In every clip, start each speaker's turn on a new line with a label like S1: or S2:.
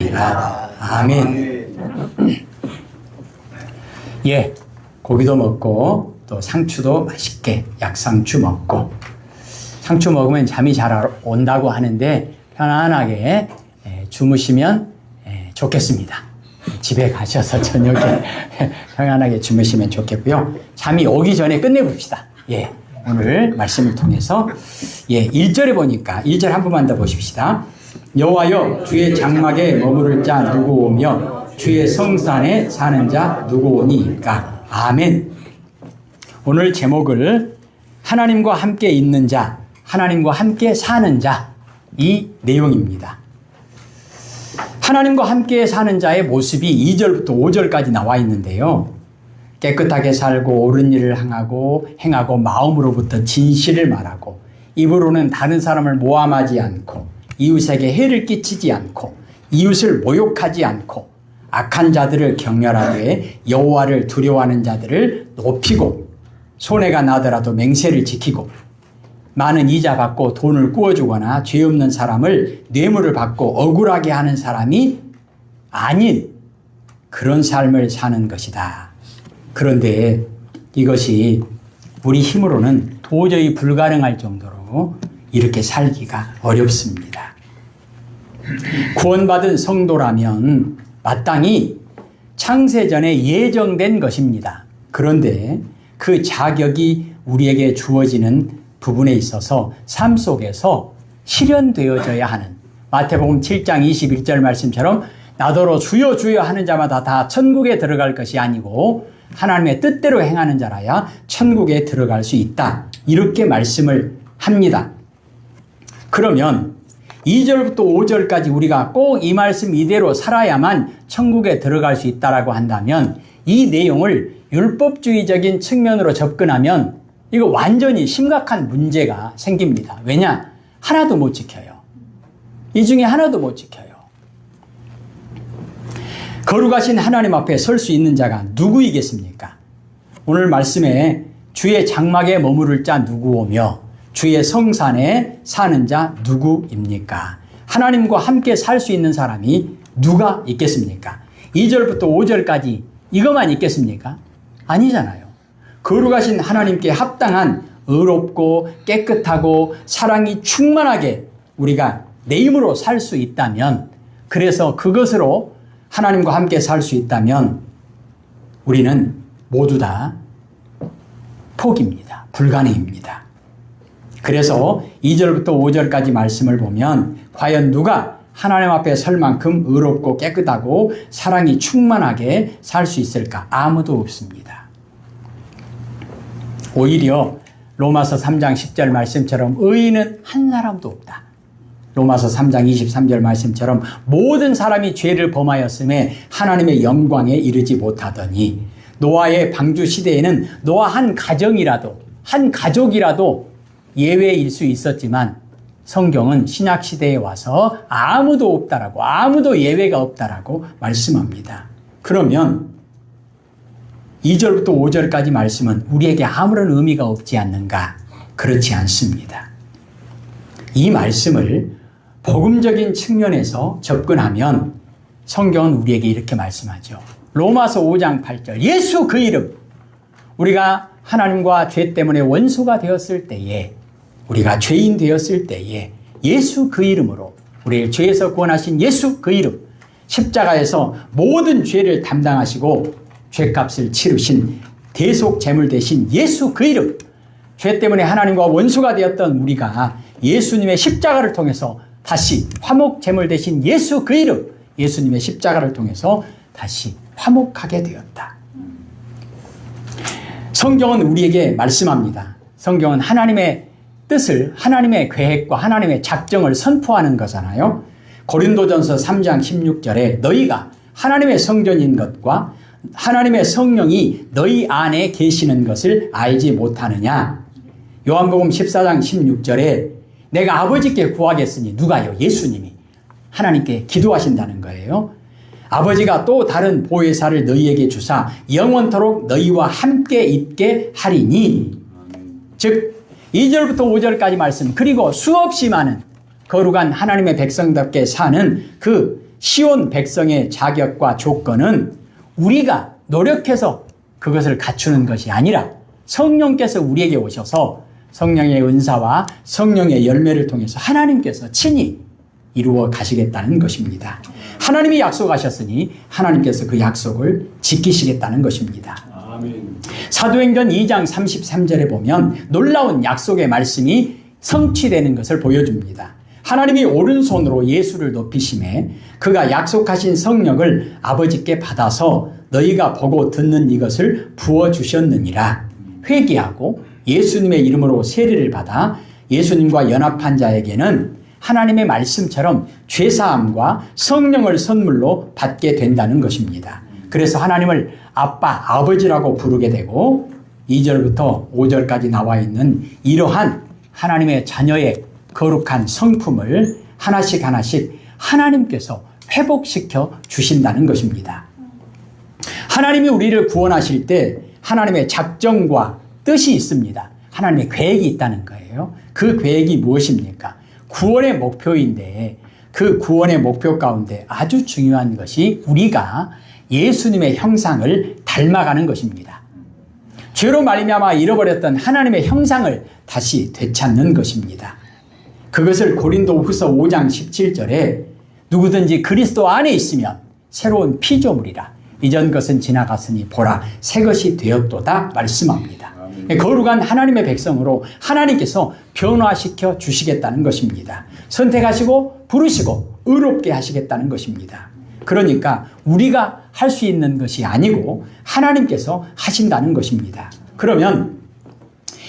S1: 되리라. 아멘. 예, 고기도 먹고 또 상추도 맛있게 약상추 먹고, 상추 먹으면 잠이 잘 온다고 하는데 편안하게 주무시면 좋겠습니다. 집에 가셔서 저녁에 편안하게 주무시면 좋겠고요. 잠이 오기 전에 끝내봅시다. 예, 오늘 말씀을 통해서 1절에 보니까 1절 한 번만 더 보십시다. 여호와여, 주의 장막에 머무를 자 누구 오며 주의 성산에 사는 자 누구 오니까. 아멘. 오늘 제목을 하나님과 함께 있는 자, 하나님과 함께 사는 자, 이 내용입니다. 하나님과 함께 사는 자의 모습이 2절부터 5절까지 나와 있는데요. 깨끗하게 살고 옳은 일을 행하고 마음으로부터 진실을 말하고 입으로는 다른 사람을 모함하지 않고 이웃에게 해를 끼치지 않고 이웃을 모욕하지 않고 악한 자들을 경멸하되 여호와를 두려워하는 자들을 높이고 손해가 나더라도 맹세를 지키고 많은 이자 받고 돈을 꾸어주거나 죄 없는 사람을 뇌물을 받고 억울하게 하는 사람이 아닌 그런 삶을 사는 것이다. 그런데 이것이 우리 힘으로는 도저히 불가능할 정도로 이렇게 살기가 어렵습니다. 구원받은 성도라면 마땅히 창세전에 예정된 것입니다. 그런데 그 자격이 우리에게 주어지는 부분에 있어서 삶 속에서 실현되어져야 하는, 마태복음 7장 21절 말씀처럼 나더러 주여 주여 하는 자마다 다 천국에 들어갈 것이 아니고 하나님의 뜻대로 행하는 자라야 천국에 들어갈 수 있다. 이렇게 말씀을 합니다. 그러면 2절부터 5절까지 우리가 꼭 이 말씀 이대로 살아야만 천국에 들어갈 수 있다라고 한다면 이 내용을 율법주의적인 측면으로 접근하면 이거 완전히 심각한 문제가 생깁니다. 왜냐? 하나도 못 지켜요. 이 중에 하나도 못 지켜요. 거룩하신 하나님 앞에 설 수 있는 자가 누구이겠습니까? 오늘 말씀에 주의 장막에 머무를 자 누구 오며 주의 성산에 사는 자 누구입니까? 하나님과 함께 살 수 있는 사람이 누가 있겠습니까? 2절부터 5절까지 이것만 있겠습니까? 아니잖아요. 거룩하신 하나님께 합당한 의롭고 깨끗하고 사랑이 충만하게 우리가 내 힘으로 살 수 있다면, 그래서 그것으로 하나님과 함께 살 수 있다면 우리는 모두 다 포기입니다. 불가능입니다. 그래서 2절부터 5절까지 말씀을 보면 과연 누가 하나님 앞에 설 만큼 의롭고 깨끗하고 사랑이 충만하게 살 수 있을까? 아무도 없습니다. 오히려 로마서 3장 10절 말씀처럼 의인은 한 사람도 없다. 로마서 3장 23절 말씀처럼 모든 사람이 죄를 범하였음에 하나님의 영광에 이르지 못하더니, 노아의 방주 시대에는 노아 한 가정이라도, 한 가족이라도 예외일 수 있었지만 성경은 신약 시대에 와서 아무도 없다라고, 아무도 예외가 없다라고 말씀합니다. 그러면 2절부터 5절까지 말씀은 우리에게 아무런 의미가 없지 않는가? 그렇지 않습니다. 이 말씀을 복음적인 측면에서 접근하면 성경은 우리에게 이렇게 말씀하죠. 로마서 5장 8절, 예수 그 이름, 우리가 하나님과 죄 때문에 원수가 되었을 때에, 우리가 죄인 되었을 때에 예수 그 이름으로, 우리를 죄에서 구원하신 예수 그 이름, 십자가에서 모든 죄를 담당하시고 죄값을 치르신 대속 제물 되신 예수 그 이름, 죄 때문에 하나님과 원수가 되었던 우리가 예수님의 십자가를 통해서 다시 화목 제물 되신 예수 그 이름, 예수님의 십자가를 통해서 다시 화목하게 되었다. 성경은 우리에게 말씀합니다. 성경은 하나님의 뜻을, 하나님의 계획과 하나님의 작정을 선포하는 거잖아요. 고린도전서 3장 16절에 너희가 하나님의 성전인 것과 하나님의 성령이 너희 안에 계시는 것을 알지 못하느냐. 요한복음 14장 16절에 내가 아버지께 구하겠으니, 누가요? 예수님이 하나님께 기도하신다는 거예요. 아버지가 또 다른 보혜사를 너희에게 주사 영원토록 너희와 함께 있게 하리니. 즉 2절부터 5절까지 말씀, 그리고 수없이 많은 거룩한 하나님의 백성답게 사는 그 시온 백성의 자격과 조건은 우리가 노력해서 그것을 갖추는 것이 아니라 성령께서 우리에게 오셔서 성령의 은사와 성령의 열매를 통해서 하나님께서 친히 이루어 가시겠다는 것입니다. 하나님이 약속하셨으니 하나님께서 그 약속을 지키시겠다는 것입니다. 아멘. 사도행전 2장 33절에 보면 놀라운 약속의 말씀이 성취되는 것을 보여줍니다. 하나님이 오른손으로 예수를 높이심에 그가 약속하신 성령을 아버지께 받아서 너희가 보고 듣는 이것을 부어주셨느니라. 회개하고 예수님의 이름으로 세례를 받아 예수님과 연합한 자에게는 하나님의 말씀처럼 죄사함과 성령을 선물로 받게 된다는 것입니다. 그래서 하나님을 아빠, 아버지라고 부르게 되고 2절부터 5절까지 나와 있는 이러한 하나님의 자녀의 거룩한 성품을 하나씩 하나씩 하나님께서 회복시켜 주신다는 것입니다. 하나님이 우리를 구원하실 때 하나님의 작정과 뜻이 있습니다. 하나님의 계획이 있다는 거예요. 그 계획이 무엇입니까? 구원의 목표인데 그 구원의 목표 가운데 아주 중요한 것이 우리가 예수님의 형상을 닮아가는 것입니다. 죄로 말미암아 잃어버렸던 하나님의 형상을 다시 되찾는 것입니다. 그것을 고린도후서 5장 17절에 누구든지 그리스도 안에 있으면 새로운 피조물이라 이전 것은 지나갔으니 보라 새 것이 되었도다 말씀합니다. 거룩한 하나님의 백성으로 하나님께서 변화시켜 주시겠다는 것입니다. 선택하시고 부르시고 의롭게 하시겠다는 것입니다. 그러니까 우리가 할 수 있는 것이 아니고 하나님께서 하신다는 것입니다. 그러면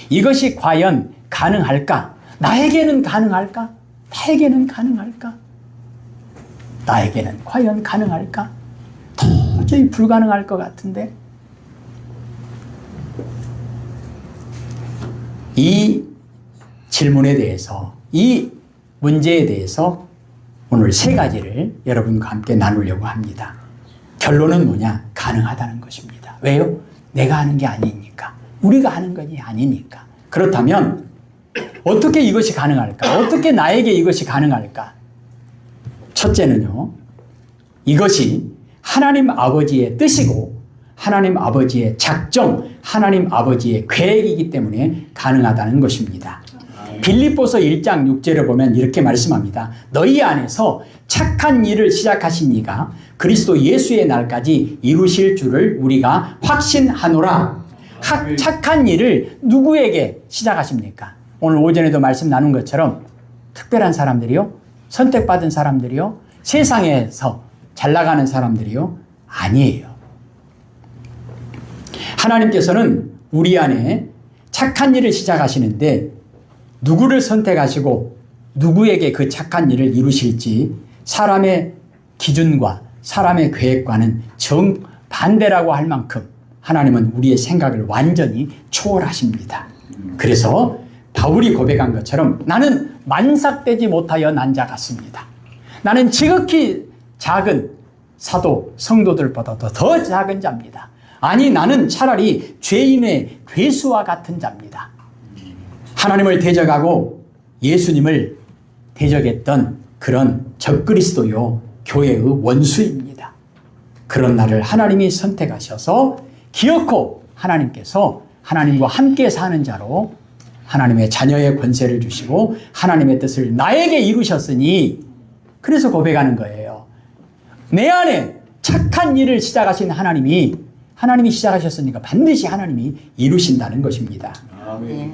S1: 이것이 과연 가능할까? 나에게는 가능할까? 나에게는 가능할까? 나에게는 과연 가능할까? 도저히 불가능할 것 같은데 이 질문에 대해서 이 문제에 대해서 오늘 세 가지를 여러분과 함께 나누려고 합니다. 결론은 뭐냐? 가능하다는 것입니다. 왜요? 내가 하는 게 아니니까. 우리가 하는 것이 아니니까. 그렇다면 어떻게 이것이 가능할까? 어떻게 나에게 이것이 가능할까? 첫째는요. 이것이 하나님 아버지의 뜻이고 하나님 아버지의 작정, 하나님 아버지의 계획이기 때문에 가능하다는 것입니다. 빌립보서 1장 6절에 보면 이렇게 말씀합니다. 너희 안에서 착한 일을 시작하신 이가 그리스도 예수의 날까지 이루실 줄을 우리가 확신하노라. 착한 일을 누구에게 시작하십니까? 오늘 오전에도 말씀 나눈 것처럼 특별한 사람들이요? 선택받은 사람들이요? 세상에서 잘 나가는 사람들이요? 아니에요. 하나님께서는 우리 안에 착한 일을 시작하시는데 누구를 선택하시고 누구에게 그 착한 일을 이루실지 사람의 기준과 사람의 계획과는 정반대라고 할 만큼 하나님은 우리의 생각을 완전히 초월하십니다. 그래서 바울이 고백한 것처럼 나는 만삭되지 못하여 난 자 같습니다. 나는 지극히 작은 사도 성도들보다도 더 작은 자입니다. 아니 나는 차라리 죄인의 괴수와 같은 자입니다. 하나님을 대적하고 예수님을 대적했던 그런 적그리스도요 교회의 원수입니다. 그런 나를 하나님이 선택하셔서 기어코 하나님께서 하나님과 함께 사는 자로 하나님의 자녀의 권세를 주시고 하나님의 뜻을 나에게 이루셨으니 그래서 고백하는 거예요. 내 안에 착한 일을 시작하신 하나님이 시작하셨으니까 반드시 하나님이 이루신다는 것입니다. 아멘.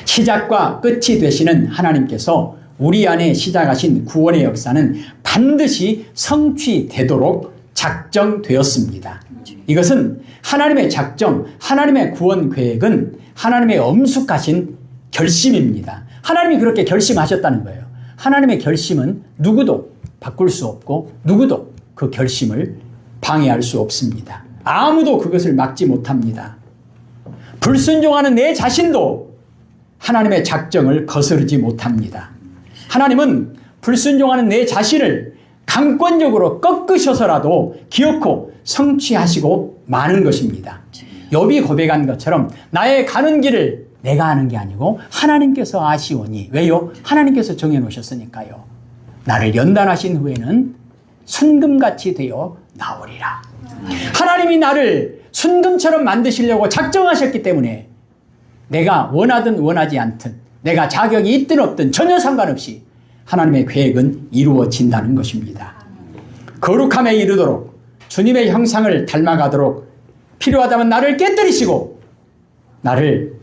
S1: 시작과 끝이 되시는 하나님께서 우리 안에 시작하신 구원의 역사는 반드시 성취되도록 작정되었습니다. 이것은 하나님의 작정, 하나님의 구원 계획은 하나님의 엄숙하신 결심입니다. 하나님이 그렇게 결심하셨다는 거예요. 하나님의 결심은 누구도 바꿀 수 없고 누구도 그 결심을 방해할 수 없습니다. 아무도 그것을 막지 못합니다. 불순종하는 내 자신도 하나님의 작정을 거스르지 못합니다. 하나님은 불순종하는 내 자신을 강권적으로 꺾으셔서라도 기어코 성취하시고 마는 것입니다. 욥이 고백한 것처럼 나의 가는 길을 내가 하는 게 아니고 하나님께서 아시오니. 왜요? 하나님께서 정해놓으셨으니까요. 나를 연단하신 후에는 순금같이 되어 나오리라. 하나님이 나를 순금처럼 만드시려고 작정하셨기 때문에 내가 원하든 원하지 않든, 내가 자격이 있든 없든 전혀 상관없이 하나님의 계획은 이루어진다는 것입니다. 거룩함에 이르도록, 주님의 형상을 닮아가도록 필요하다면 나를 깨뜨리시고 나를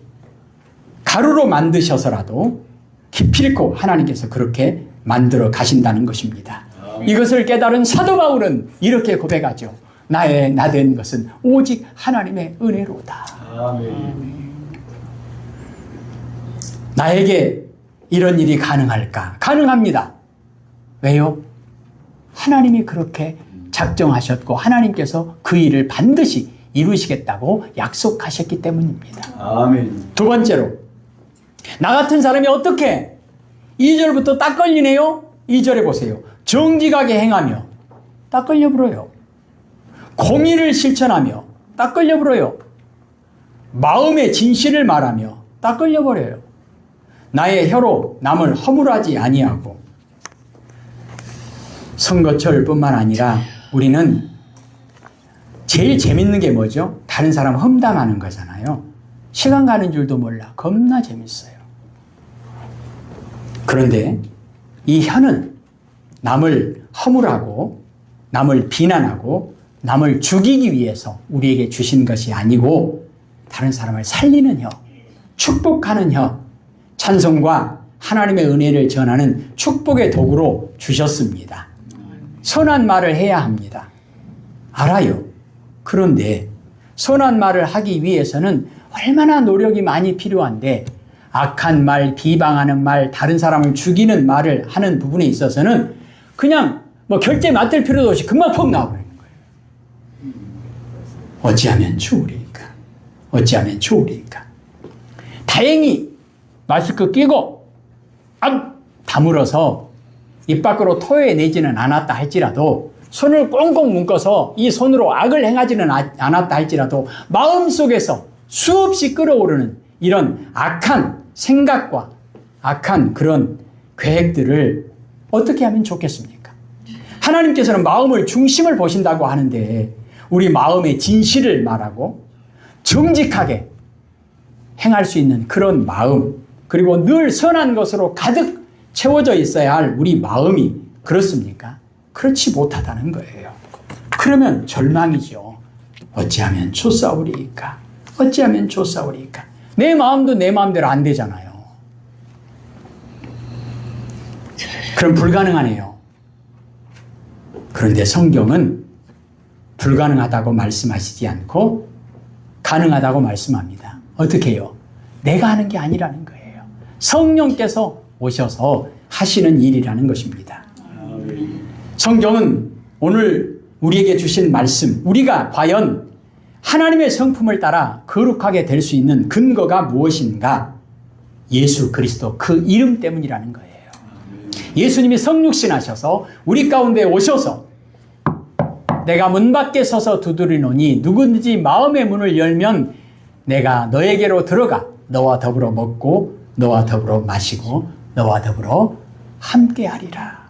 S1: 가루로 만드셔서라도 기필코 하나님께서 그렇게 만들어 가신다는 것입니다. 이것을 깨달은 사도 바울은 이렇게 고백하죠. 나 된 것은 오직 하나님의 은혜로다. 나에게 이런 일이 가능할까? 가능합니다. 왜요? 하나님이 그렇게 작정하셨고 하나님께서 그 일을 반드시 이루시겠다고 약속하셨기 때문입니다.
S2: 아멘.
S1: 두 번째로, 나 같은 사람이 어떻게 2절부터 딱 걸리네요. 2절에 보세요. 정직하게 행하며 딱 걸려버려요. 공의를 실천하며 딱 걸려버려요. 마음의 진실을 말하며 딱 걸려버려요. 나의 혀로 남을 허물하지 아니하고. 선거철뿐만 아니라 우리는 제일 재밌는 게 뭐죠? 다른 사람 험담하는 거잖아요. 시간 가는 줄도 몰라. 겁나 재밌어요. 그런데 이 혀는 남을 허물하고 남을 비난하고 남을 죽이기 위해서 우리에게 주신 것이 아니고 다른 사람을 살리는 혀, 축복하는 혀, 찬송과 하나님의 은혜를 전하는 축복의 도구로 주셨습니다. 선한 말을 해야 합니다. 알아요. 그런데 선한 말을 하기 위해서는 얼마나 노력이 많이 필요한데 악한 말, 비방하는 말, 다른 사람을 죽이는 말을 하는 부분에 있어서는 그냥 결제 맡을 필요도 없이 금방 퍽 나와버리는 거예요. 어찌하면 좋으리까? 어찌하면 좋으리까? 다행히 마스크 끼고 다물어서 입 밖으로 토해내지는 않았다 할지라도, 손을 꽁꽁 묶어서 이 손으로 악을 행하지는 않았다 할지라도 마음속에서 수없이 끓어오르는 이런 악한 생각과 악한 그런 계획들을 어떻게 하면 좋겠습니까? 하나님께서는 마음을 중심을 보신다고 하는데 우리 마음의 진실을 말하고 정직하게 행할 수 있는 그런 마음, 그리고 늘 선한 것으로 가득 채워져 있어야 할 우리 마음이 그렇습니까? 그렇지 못하다는 거예요. 그러면 절망이죠. 어찌하면 좋사오리이까? 어찌하면 좋사오리이까? 내 마음도 내 마음대로 안 되잖아요. 그럼 불가능하네요. 그런데 성경은 불가능하다고 말씀하시지 않고 가능하다고 말씀합니다. 어떻게 해요? 내가 하는 게 아니라는 거예요. 성령께서 오셔서 하시는 일이라는 것입니다. 성경은 오늘 우리에게 주신 말씀, 우리가 과연 하나님의 성품을 따라 거룩하게 될 수 있는 근거가 무엇인가? 예수 그리스도 그 이름 때문이라는 거예요. 예수님이 성육신하셔서 우리 가운데 오셔서 내가 문 밖에 서서 두드리노니 누구든지 마음의 문을 열면 내가 너에게로 들어가 너와 더불어 먹고 너와 더불어 마시고 너와 더불어 함께하리라.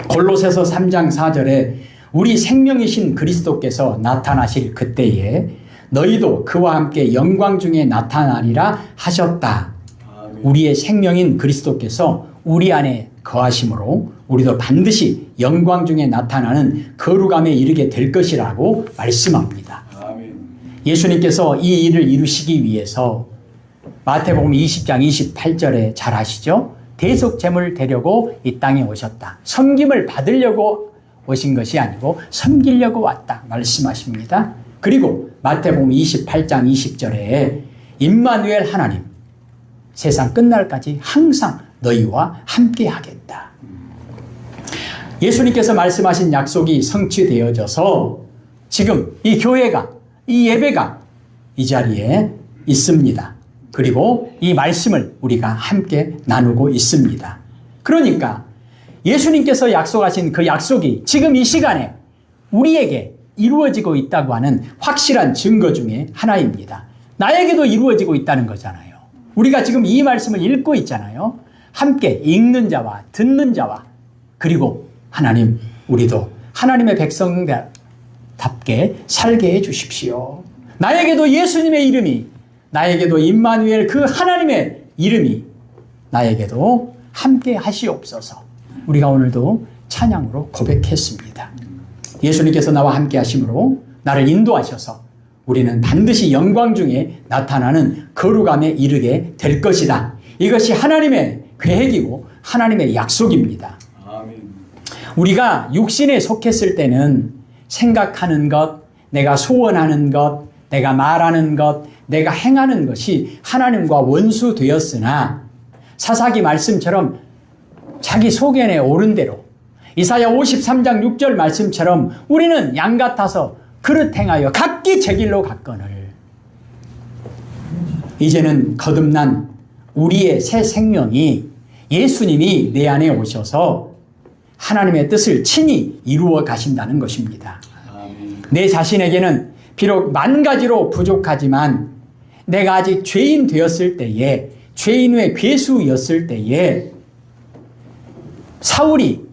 S1: 골로새서 3장 4절에 우리 생명이신 그리스도께서 나타나실 그때에 너희도 그와 함께 영광 중에 나타나리라 하셨다. 우리의 생명인 그리스도께서 우리 안에 거하심으로 우리도 반드시 영광 중에 나타나는 거룩함에 이르게 될 것이라고 말씀합니다. 예수님께서 이 일을 이루시기 위해서 마태복음 20장 28절에 잘 아시죠? 대속제물 되려고 이 땅에 오셨다. 섬김을 받으려고 오신 것이 아니고 섬기려고 왔다 말씀하십니다. 그리고 마태복음 28장 20절에 임마누엘 하나님 세상 끝날까지 항상 너희와 함께 하겠다. 예수님께서 말씀하신 약속이 성취되어져서 지금 이 교회가, 이 예배가 이 자리에 있습니다. 그리고 이 말씀을 우리가 함께 나누고 있습니다. 그러니까 예수님께서 약속하신 그 약속이 지금 이 시간에 우리에게 이루어지고 있다고 하는 확실한 증거 중에 하나입니다. 나에게도 이루어지고 있다는 거잖아요. 우리가 지금 이 말씀을 읽고 있잖아요. 함께 읽는 자와 듣는 자와 그리고 하나님 우리도 하나님의 백성답게 살게 해주십시오. 나에게도 예수님의 이름이, 나에게도 임마누엘 그 하나님의 이름이 나에게도 함께 하시옵소서. 우리가 오늘도 찬양으로 고백했습니다. 예수님께서 나와 함께 하심으로 나를 인도하셔서 우리는 반드시 영광 중에 나타나는 거룩함에 이르게 될 것이다. 이것이 하나님의 계획이고 하나님의 약속입니다. 우리가 육신에 속했을 때는 생각하는 것, 내가 소원하는 것, 내가 말하는 것, 내가 행하는 것이 하나님과 원수되었으나 사사기 말씀처럼 자기 소견에 오른 대로 이사야 53장 6절 말씀처럼 우리는 양 같아서 그릇 행하여 각기 제 길로 갔거늘 이제는 거듭난 우리의 새 생명이 예수님이 내 안에 오셔서 하나님의 뜻을 친히 이루어 가신다는 것입니다. 내 자신에게는 비록 만 가지로 부족하지만 내가 아직 죄인 되었을 때에, 죄인의 괴수였을 때에 사울이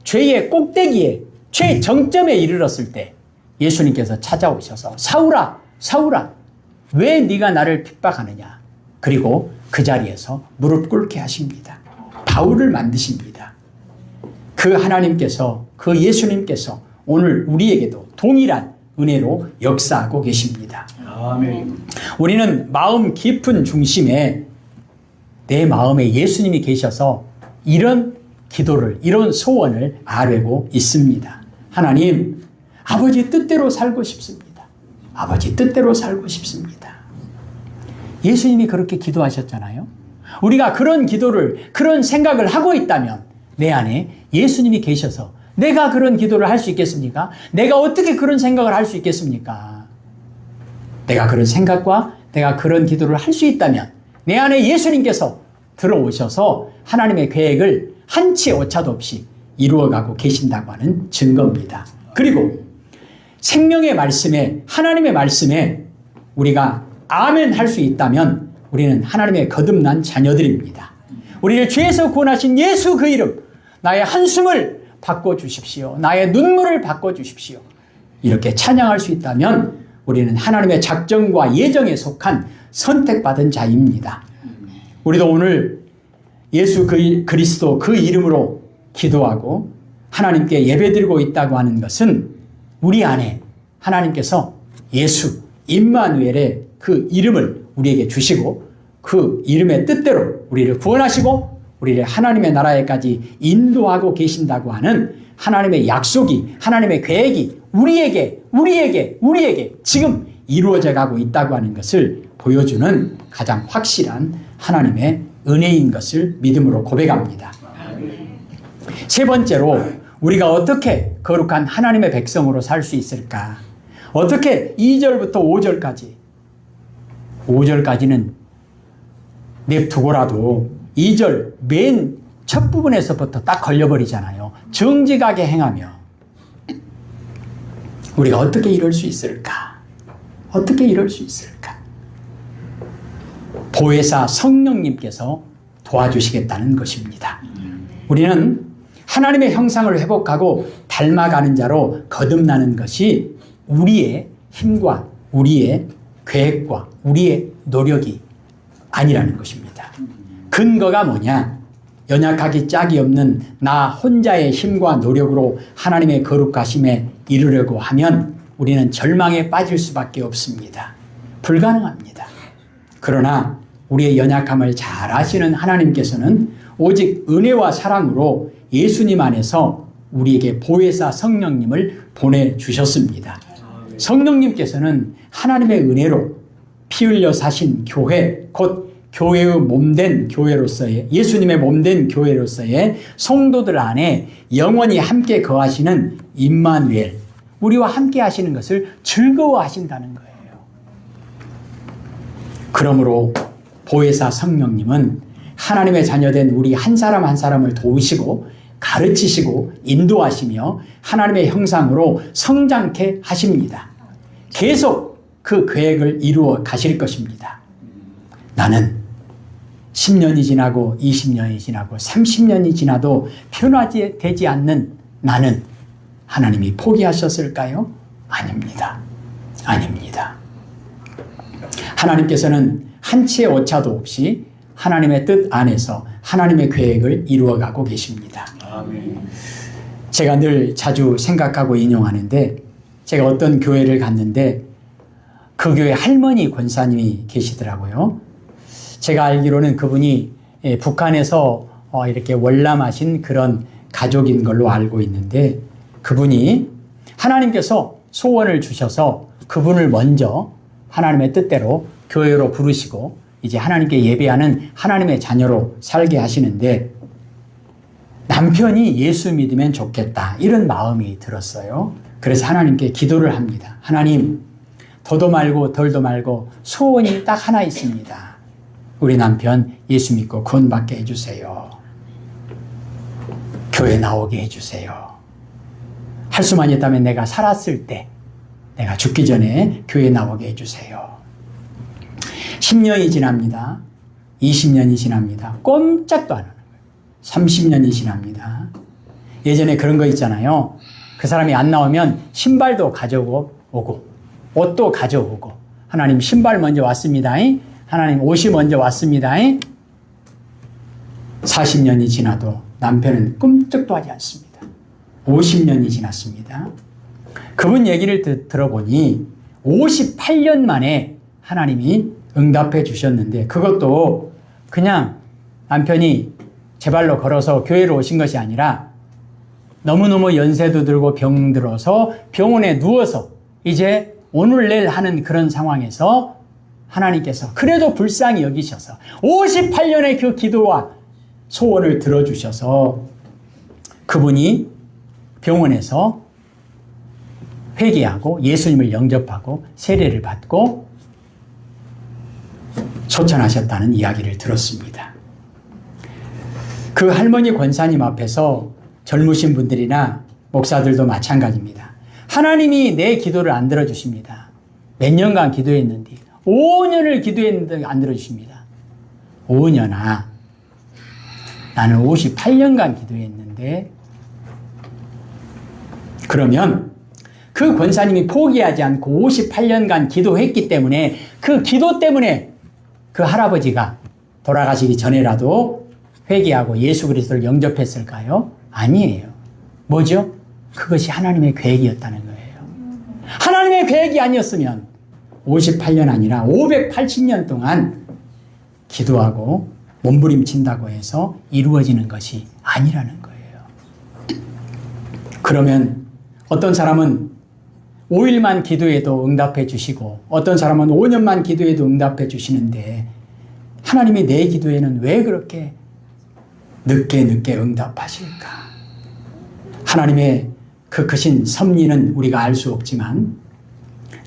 S1: 죄의 꼭대기에, 최정점에 이르렀을 때 예수님께서 찾아오셔서 사울아, 사울아, 왜 네가 나를 핍박하느냐? 그리고 그 자리에서 무릎 꿇게 하십니다. 바울을 만드십니다. 그 하나님께서, 그 예수님께서 오늘 우리에게도 동일한 은혜로 역사하고 계십니다. 아멘. 우리는 마음 깊은 중심에 내 마음에 예수님이 계셔서 이런 기도를, 이런 소원을 아뢰고 있습니다. 하나님, 아버지 뜻대로 살고 싶습니다. 아버지 뜻대로 살고 싶습니다. 예수님이 그렇게 기도하셨잖아요. 우리가 그런 기도를, 그런 생각을 하고 있다면 내 안에 예수님이 계셔서 내가 그런 기도를 할 수 있겠습니까? 내가 어떻게 그런 생각을 할 수 있겠습니까? 내가 그런 생각과 내가 그런 기도를 할 수 있다면 내 안에 예수님께서 들어오셔서 하나님의 계획을 한치 오차도 없이 이루어가고 계신다고 하는 증거입니다. 그리고 생명의 말씀에, 하나님의 말씀에 우리가 아멘 할 수 있다면 우리는 하나님의 거듭난 자녀들입니다. 우리를 죄에서 구원하신 예수 그 이름, 나의 한숨을 바꿔주십시오. 나의 눈물을 바꿔주십시오. 이렇게 찬양할 수 있다면 우리는 하나님의 작정과 예정에 속한 선택받은 자입니다. 우리도 오늘 예수 그리스도 그 이름으로 기도하고 하나님께 예배드리고 있다고 하는 것은 우리 안에 하나님께서 예수, 임마누엘의 그 이름을 우리에게 주시고 그 이름의 뜻대로 우리를 구원하시고 우리를 하나님의 나라에까지 인도하고 계신다고 하는 하나님의 약속이, 하나님의 계획이 우리에게 지금 이루어져 가고 있다고 하는 것을 보여주는 가장 확실한 하나님의 은혜인 것을 믿음으로 고백합니다. 세 번째로 우리가 어떻게 거룩한 하나님의 백성으로 살 수 있을까? 어떻게 2절부터 5절까지는 냅두고라도 2절 맨 첫 부분에서부터 딱 걸려버리잖아요. 정직하게 행하며 우리가 어떻게 이럴 수 있을까? 어떻게 이럴 수 있을까? 보혜사 성령님께서 도와주시겠다는 것입니다. 우리는 하나님의 형상을 회복하고 닮아가는 자로 거듭나는 것이 우리의 힘과 우리의 계획과 우리의 노력이 아니라는 것입니다. 근거가 뭐냐? 연약하기 짝이 없는 나 혼자의 힘과 노력으로 하나님의 거룩하심에 이르려고 하면 우리는 절망에 빠질 수밖에 없습니다. 불가능합니다. 그러나 우리의 연약함을 잘 아시는 하나님께서는 오직 은혜와 사랑으로 예수님 안에서 우리에게 보혜사 성령님을 보내주셨습니다. 성령님께서는 하나님의 은혜로 피 흘려 사신 교회, 곧 교회의 몸된 교회로서의, 예수님의 몸된 교회로서의 성도들 안에 영원히 함께 거하시는 임마누엘, 우리와 함께 하시는 것을 즐거워하신다는 거예요. 그러므로 보혜사 성령님은 하나님의 자녀된 우리 한 사람 한 사람을 도우시고 가르치시고 인도하시며 하나님의 형상으로 성장케 하십니다. 계속 그 계획을 이루어 가실 것입니다. 나는 10년이 지나고 20년이 지나고 30년이 지나도 변화되지 않는 나는 하나님이 포기하셨을까요? 아닙니다. 아닙니다. 하나님께서는 한치의 오차도 없이 하나님의 뜻 안에서 하나님의 계획을 이루어가고 계십니다. 아멘. 제가 늘 자주 생각하고 인용하는데, 제가 어떤 교회를 갔는데 그 교회 할머니 권사님이 계시더라고요. 제가 알기로는 그분이 북한에서 이렇게 월남하신 그런 가족인 걸로 알고 있는데, 그분이 하나님께서 소원을 주셔서 그분을 먼저 하나님의 뜻대로 교회로 부르시고 이제 하나님께 예배하는 하나님의 자녀로 살게 하시는데, 남편이 예수 믿으면 좋겠다 이런 마음이 들었어요. 그래서 하나님께 기도를 합니다. 하나님, 더도 말고 덜도 말고 소원이 딱 하나 있습니다. 우리 남편 예수 믿고 구원받게 해주세요. 교회 나오게 해주세요. 할 수만 있다면 내가 살았을 때, 내가 죽기 전에 교회 나오게 해주세요. 10년이 지납니다. 20년이 지납니다. 꼼짝도 안 하는 거예요. 30년이 지납니다. 예전에 그런 거 있잖아요. 그 사람이 안 나오면 신발도 가져오고 옷도 가져오고, 하나님 신발 먼저 왔습니다. 하나님 옷이 먼저 왔습니다. 40년이 지나도 남편은 꿈쩍도 하지 않습니다. 50년이 지났습니다. 그분 얘기를 들어보니 58년 만에 하나님이 응답해 주셨는데, 그것도 그냥 남편이 제 발로 걸어서 교회로 오신 것이 아니라 너무너무 연세도 들고 병들어서 병원에 누워서 이제 오늘 내일 하는 그런 상황에서 하나님께서 그래도 불쌍히 여기셔서 58년의 그 기도와 소원을 들어주셔서 그분이 병원에서 회개하고 예수님을 영접하고 세례를 받고 소천하셨다는 이야기를 들었습니다. 그 할머니 권사님 앞에서 젊으신 분들이나 목사들도 마찬가지입니다. 하나님이 내 기도를 안 들어주십니다. 몇 년간 기도했는데 5년을 기도했는데 안 들어주십니다. 5년아, 나는 58년간 기도했는데. 그러면 그 권사님이 포기하지 않고 58년간 기도했기 때문에, 그 기도 때문에 그 할아버지가 돌아가시기 전에라도 회개하고 예수 그리스도를 영접했을까요? 아니에요. 뭐죠? 그것이 하나님의 계획이었다는 거예요. 하나님의 계획이 아니었으면 58년 아니라 580년 동안 기도하고 몸부림친다고 해서 이루어지는 것이 아니라는 거예요. 그러면 어떤 사람은 5일만 기도해도 응답해 주시고, 어떤 사람은 5년만 기도해도 응답해 주시는데, 하나님이 내 기도에는 왜 그렇게 늦게 응답하실까? 하나님의 그 크신 섭리는 우리가 알 수 없지만,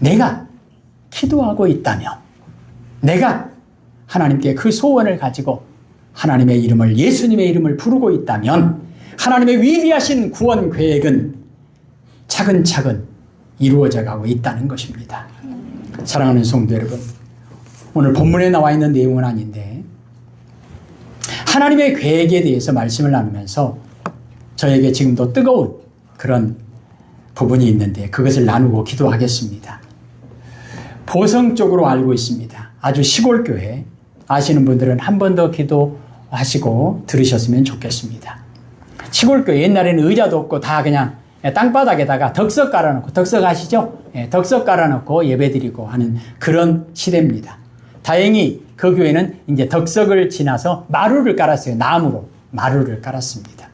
S1: 내가 기도하고 있다면, 내가 하나님께 그 소원을 가지고 하나님의 이름을, 예수님의 이름을 부르고 있다면, 하나님의 위대하신 구원 계획은 차근차근 이루어져 가고 있다는 것입니다. 사랑하는 성도 여러분, 오늘 본문에 나와 있는 내용은 아닌데 하나님의 계획에 대해서 말씀을 나누면서 저에게 지금도 뜨거운 그런 부분이 있는데 그것을 나누고 기도하겠습니다. 보성 쪽으로 알고 있습니다. 아주 시골 교회 아시는 분들은 한 번 더 기도하시고 들으셨으면 좋겠습니다. 시골 교회 옛날에는 의자도 없고 다 그냥 땅바닥에다가 덕석 깔아놓고, 덕석 아시죠? 덕석 깔아놓고 예배드리고 하는 그런 시대입니다. 다행히 그 교회는 이제 덕석을 지나서 마루를 깔았어요. 나무로 마루를 깔았습니다.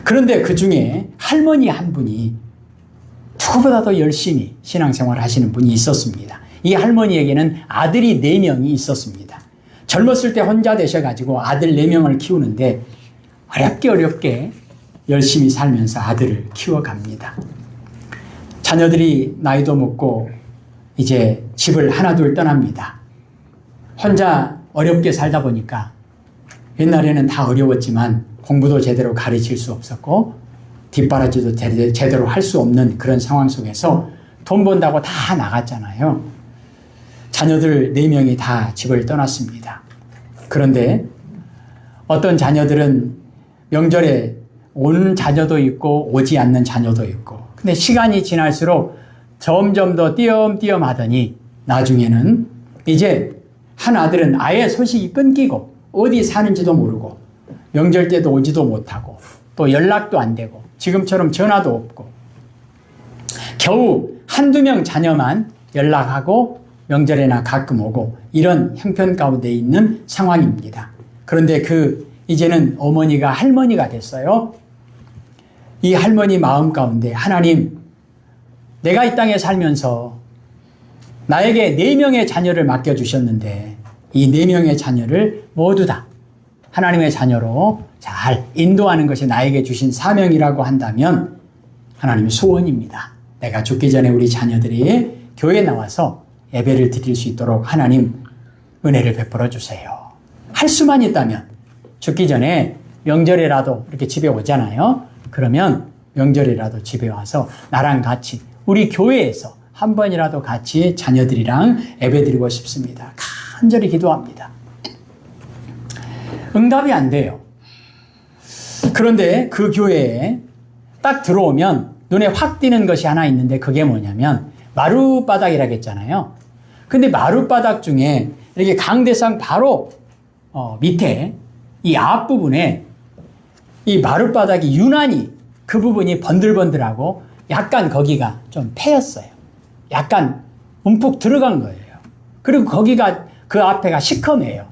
S1: 그런데 그 중에 할머니 한 분이 누구보다도 열심히 신앙생활을 하시는 분이 있었습니다. 이 할머니에게는 아들이 4명이 있었습니다. 젊었을 때 혼자 되셔가지고 아들 4명을 키우는데 어렵게 열심히 살면서 아들을 키워갑니다. 자녀들이 나이도 먹고 이제 집을 하나둘 떠납니다. 혼자 어렵게 살다 보니까 옛날에는 다 어려웠지만 공부도 제대로 가르칠 수 없었고 뒷바라지도 제대로 할 수 없는 그런 상황 속에서 돈 번다고 다 나갔잖아요. 자녀들 4명이 다 집을 떠났습니다. 그런데 어떤 자녀들은 명절에 온 자녀도 있고 오지 않는 자녀도 있고. 근데 시간이 지날수록 점점 더 띄엄띄엄 하더니 나중에는 이제 한 아들은 아예 소식이 끊기고 어디 사는지도 모르고 명절 때도 오지도 못하고 또 연락도 안 되고 지금처럼 전화도 없고 겨우 한두 명 자녀만 연락하고 명절에나 가끔 오고 이런 형편 가운데 있는 상황입니다. 그런데 이제는 어머니가 할머니가 됐어요. 이 할머니 마음 가운데 하나님, 내가 이 땅에 살면서 나에게 4명의 자녀를 맡겨주셨는데 이 4명의 자녀를 모두 다 하나님의 자녀로 잘 인도하는 것이 나에게 주신 사명이라고 한다면 하나님의 소원입니다. 내가 죽기 전에 우리 자녀들이 교회에 나와서 예배를 드릴 수 있도록 하나님 은혜를 베풀어 주세요. 할 수만 있다면 죽기 전에 명절에라도 이렇게 집에 오잖아요. 그러면 명절에라도 집에 와서 나랑 같이 우리 교회에서 한 번이라도 같이 자녀들이랑 예배드리고 싶습니다. 간절히 기도합니다. 응답이 안 돼요. 그런데 그 교회에 딱 들어오면 눈에 확 띄는 것이 하나 있는데 그게 뭐냐면 마룻바닥이라고 했잖아요. 근데 마룻바닥 중에 이렇게 강대상 바로 밑에 이 앞부분에 이 마룻바닥이 유난히 그 부분이 번들번들하고 약간 거기가 좀 패였어요. 약간 움푹 들어간 거예요. 그리고 거기가 그 앞에가 시커매요.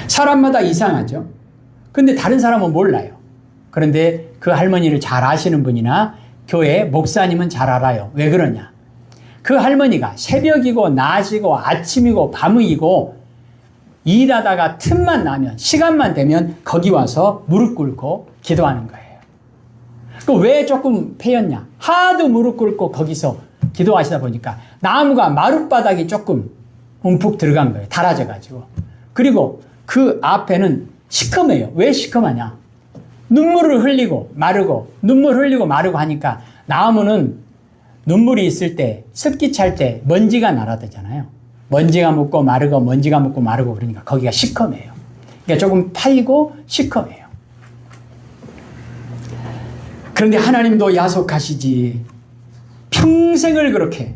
S1: 사람마다 이상하죠. 근데 다른 사람은 몰라요. 그런데 그 할머니를 잘 아시는 분이나 교회 목사님은 잘 알아요. 왜 그러냐? 그 할머니가 새벽이고 낮이고 아침이고 밤이고 일하다가 틈만 나면 시간만 되면 거기 와서 무릎 꿇고 기도하는 거예요. 왜 조금 패였냐? 하도 무릎 꿇고 거기서 기도하시다 보니까 나무가 마룻바닥이 조금 움푹 들어간 거예요. 닳아져가지고. 그리고 그 앞에는 시커매요. 왜 시커매냐? 눈물을 흘리고 마르고 눈물 흘리고 마르고 하니까 나무는 눈물이 있을 때 습기 찰 때 먼지가 날아들잖아요. 먼지가 묻고 마르고 먼지가 묻고 마르고 그러니까 거기가 시커매요. 그러니까 조금 파이고 시커매요. 그런데 하나님도 야속하시지. 평생을 그렇게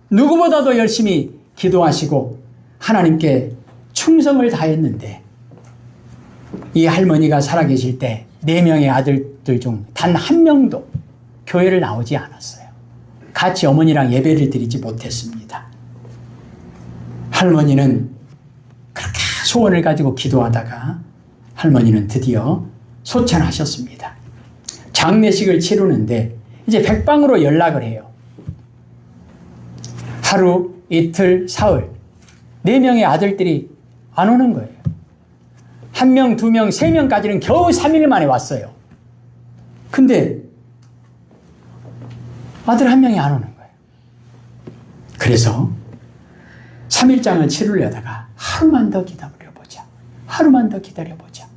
S1: 누구보다도 열심히 기도하시고 하나님께 충성을 다했는데 이 할머니가 살아계실 때 4명의 아들들 중 단 한 명도 교회를 나오지 않았어요. 같이 어머니랑 예배를 드리지 못했습니다. 할머니는 그렇게 소원을 가지고 기도하다가 할머니는 드디어 소천하셨습니다. 장례식을 치르는데 이제 백방으로 연락을 해요. 하루, 이틀, 사흘 4명의 아들들이 안 오는 거예요. 1명, 2명, 3명까지는 겨우 3일 만에 왔어요. 근데 아들 1명이 안 오는 거예요. 그래서 3일장을 치르려다가 하루만 더 기다려보자. 하루만 더 기다려보자.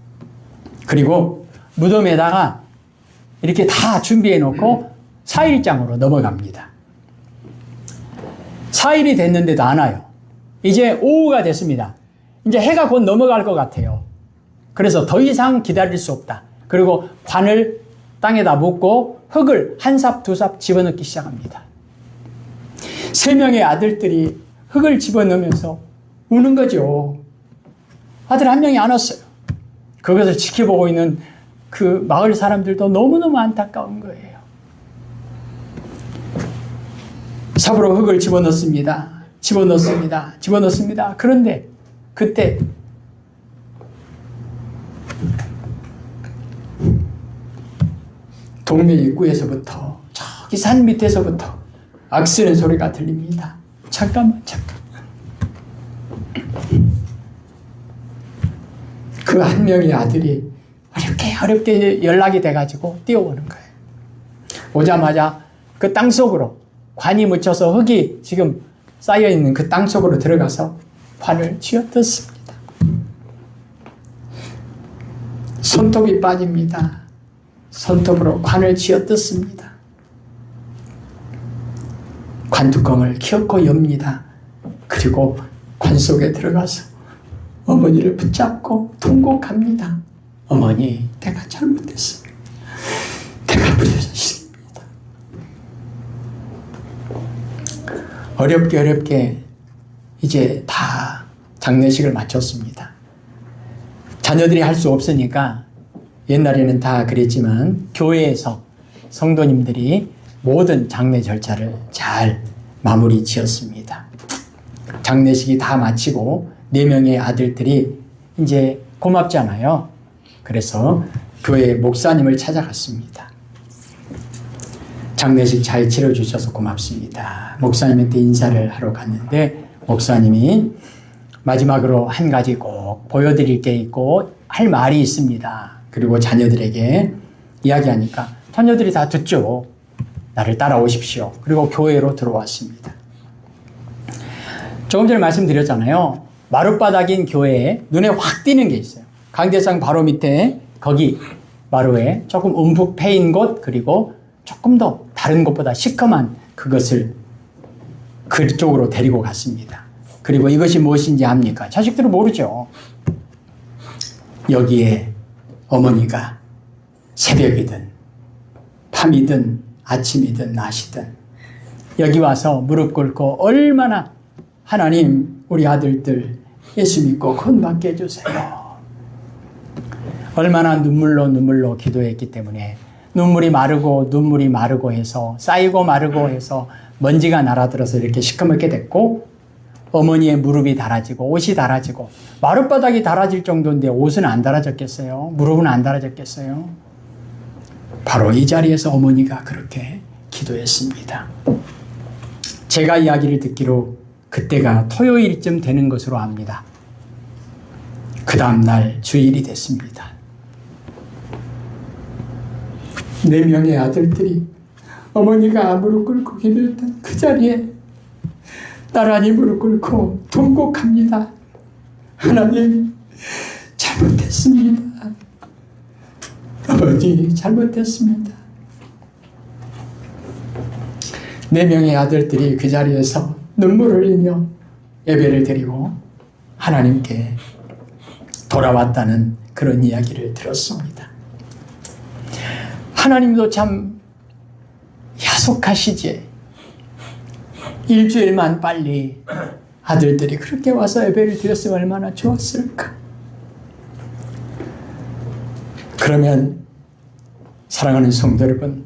S1: 그리고 무덤에다가 이렇게 다 준비해 놓고 4일장으로 넘어갑니다. 4일이 됐는데도 안 와요. 이제 오후가 됐습니다. 이제 해가 곧 넘어갈 것 같아요. 그래서 더 이상 기다릴 수 없다. 그리고 관을 땅에다 묻고 흙을 한 삽, 두 삽 집어넣기 시작합니다. 3명의 아들들이 흙을 집어넣으면서 우는 거죠. 아들 1명이 안 왔어요. 그것을 지켜보고 있는 그 마을 사람들도 너무너무 안타까운 거예요. 삽으로 흙을 집어넣습니다. 집어넣습니다. 그런데 그때 동네 입구에서부터 저기 산 밑에서부터 악쓰는 소리가 들립니다. 잠깐만. 그 1명의 아들이 어렵게 연락이 돼가지고 뛰어오는 거예요. 오자마자 그 땅속으로 관이 묻혀서 흙이 지금 쌓여있는 그 땅속으로 들어가서 관을 쥐어뜯습니다. 손톱이 빠집니다. 손톱으로 관을 쥐어뜯습니다. 관뚜껑을 기어코 엽니다. 그리고 관 속에 들어가서 어머니를 붙잡고 통곡합니다. 어머니 내가 잘못했어. 내가 부르셨습니다. 어렵게 이제 다 장례식을 마쳤습니다. 자녀들이 할 수 없으니까 옛날에는 다 그랬지만 교회에서 성도님들이 모든 장례 절차를 잘 마무리 지었습니다. 장례식이 다 마치고 4명의 아들들이 이제 고맙잖아요. 그래서 교회 목사님을 찾아갔습니다. 장례식 잘 치러주셔서 고맙습니다. 목사님한테 인사를 하러 갔는데 목사님이 마지막으로 한 가지 꼭 보여드릴 게 있고 할 말이 있습니다. 그리고 자녀들에게 이야기하니까 자녀들이 다 듣죠. 나를 따라오십시오. 그리고 교회로 들어왔습니다. 조금 전에 말씀드렸잖아요. 마룻바닥인 교회에 눈에 확 띄는 게 있어요. 강대상 바로 밑에 거기 마루에 조금 움푹 패인 곳, 그리고 조금 더 다른 곳보다 시커먼 그것을 그쪽으로 데리고 갔습니다. 그리고 이것이 무엇인지 압니까? 자식들은 모르죠. 여기에 어머니가 새벽이든 밤이든 아침이든 낮이든 여기 와서 무릎 꿇고 얼마나 하나님 우리 아들들 예수 믿고 구원받게 해주세요. 얼마나 눈물로 기도했기 때문에 눈물이 마르고 해서 쌓이고 마르고 해서 먼지가 날아들어서 이렇게 시커멓게 됐고 어머니의 무릎이 닳아지고 옷이 닳아지고 마룻바닥이 닳아질 정도인데 옷은 안 닳아졌겠어요? 무릎은 안 닳아졌겠어요? 바로 이 자리에서 어머니가 그렇게 기도했습니다. 제가 이야기를 듣기로 그때가 토요일쯤 되는 것으로 압니다. 그 다음날 주일이 됐습니다. 4명의 아들들이 어머니가 무릎 꿇고 기도했던 그 자리에 나란히 무릎 꿇고 통곡합니다. 하나님, 잘못했습니다. 아버지, 잘못했습니다. 4명의 아들들이 그 자리에서 눈물을 흘리며 예배를 드리고 하나님께 돌아왔다는 그런 이야기를 들었습니다. 하나님도 참 야속하시지. 일주일만 빨리 아들들이 그렇게 와서 예배를 드렸으면 얼마나 좋았을까. 그러면 사랑하는 성도 여러분,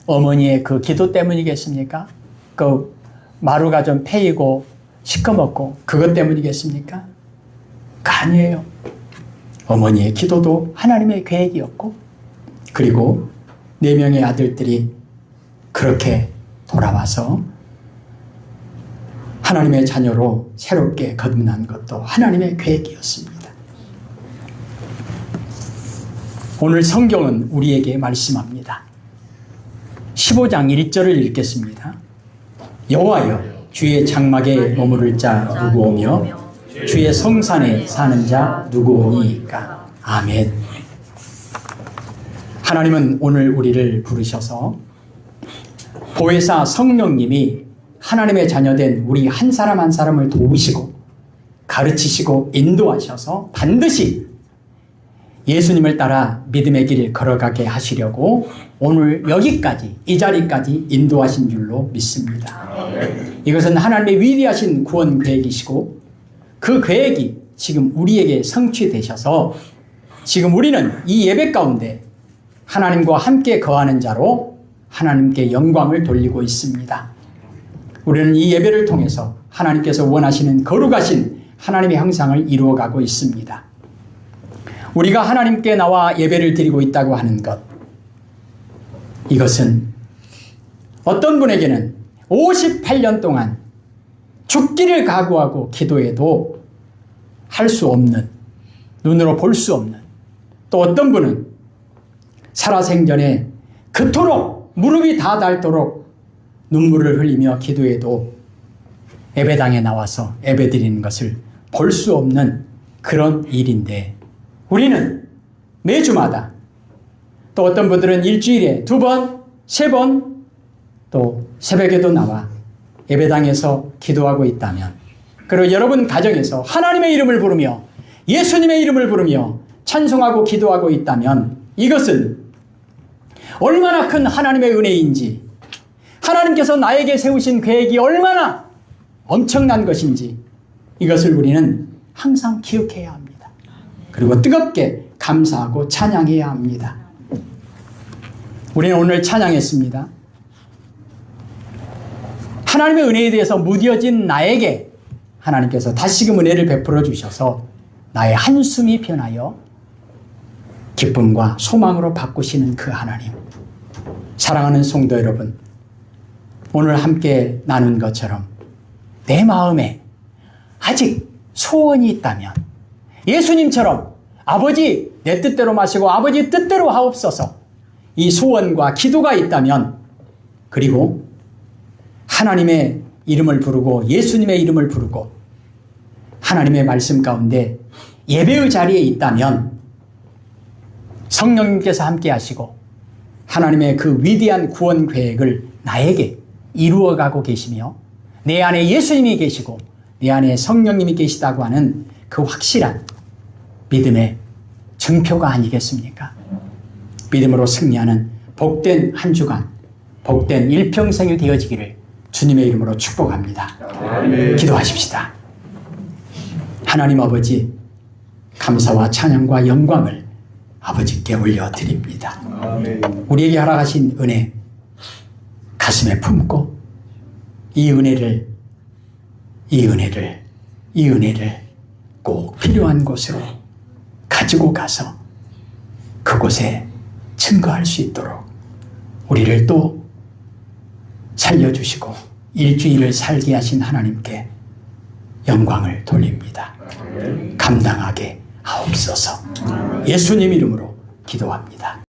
S1: 어머니의 그 기도 때문이겠습니까? 그 마루가 좀 패이고 시커멓고 그것 때문이겠습니까? 아니에요. 어머니의 기도도 하나님의 계획이었고, 그리고 4명의 아들들이 그렇게 돌아와서 하나님의 자녀로 새롭게 거듭난 것도 하나님의 계획이었습니다. 오늘 성경은 우리에게 말씀합니다. 15장 1절을 읽겠습니다. 여호와여, 주의 장막에 머무를 자 누구 오며 주의 성산에 사는 자 누구 오니이까. 아멘. 하나님은 오늘 우리를 부르셔서 보혜사 성령님이 하나님의 자녀된 우리 한 사람 한 사람을 도우시고 가르치시고 인도하셔서 반드시 예수님을 따라 믿음의 길을 걸어가게 하시려고 오늘 여기까지, 이 자리까지 인도하신 줄로 믿습니다. 이것은 하나님의 위대하신 구원 계획이시고 그 계획이 지금 우리에게 성취되셔서 지금 우리는 이 예배 가운데 하나님과 함께 거하는 자로 하나님께 영광을 돌리고 있습니다. 우리는 이 예배를 통해서 하나님께서 원하시는 거룩하신 하나님의 형상을 이루어가고 있습니다. 우리가 하나님께 나와 예배를 드리고 있다고 하는 것, 이것은 어떤 분에게는 58년 동안 죽기를 각오하고 기도해도 할 수 없는, 눈으로 볼 수 없는, 또 어떤 분은 살아생전에 그토록 무릎이 다 닳도록 눈물을 흘리며 기도해도 예배당에 나와서 예배 드리는 것을 볼 수 없는 그런 일인데, 우리는 매주마다, 또 어떤 분들은 일주일에 2번, 3번, 또 새벽에도 나와 예배당에서 기도하고 있다면, 그리고 여러분 가정에서 하나님의 이름을 부르며 예수님의 이름을 부르며 찬송하고 기도하고 있다면 이것은 얼마나 큰 하나님의 은혜인지, 하나님께서 나에게 세우신 계획이 얼마나 엄청난 것인지 이것을 우리는 항상 기억해야 합니다. 그리고 뜨겁게 감사하고 찬양해야 합니다. 우리는 오늘 찬양했습니다. 하나님의 은혜에 대해서 무뎌진 나에게 하나님께서 다시금 은혜를 베풀어 주셔서 나의 한숨이 변하여 기쁨과 소망으로 바꾸시는 그 하나님. 사랑하는 성도 여러분, 오늘 함께 나눈 것처럼 내 마음에 아직 소원이 있다면 예수님처럼 아버지 내 뜻대로 마시고 아버지 뜻대로 하옵소서, 이 소원과 기도가 있다면, 그리고 하나님의 이름을 부르고 예수님의 이름을 부르고 하나님의 말씀 가운데 예배의 자리에 있다면 성령님께서 함께 하시고 하나님의 그 위대한 구원 계획을 나에게 이루어가고 계시며 내 안에 예수님이 계시고 내 안에 성령님이 계시다고 하는 그 확실한 믿음의 증표가 아니겠습니까? 믿음으로 승리하는 복된 한 주간, 복된 일평생이 되어지기를 주님의 이름으로 축복합니다. 아멘. 기도하십시다. 하나님 아버지, 감사와 찬양과 영광을 아버지께 올려드립니다. 아멘. 우리에게 허락하신 은혜 가슴에 품고 이 은혜를 꼭 필요한 곳으로 가지고 가서 그곳에 증거할 수 있도록 우리를 또 살려주시고 일주일을 살게 하신 하나님께 영광을 돌립니다. 감당하게 하옵소서. 예수님 이름으로 기도합니다.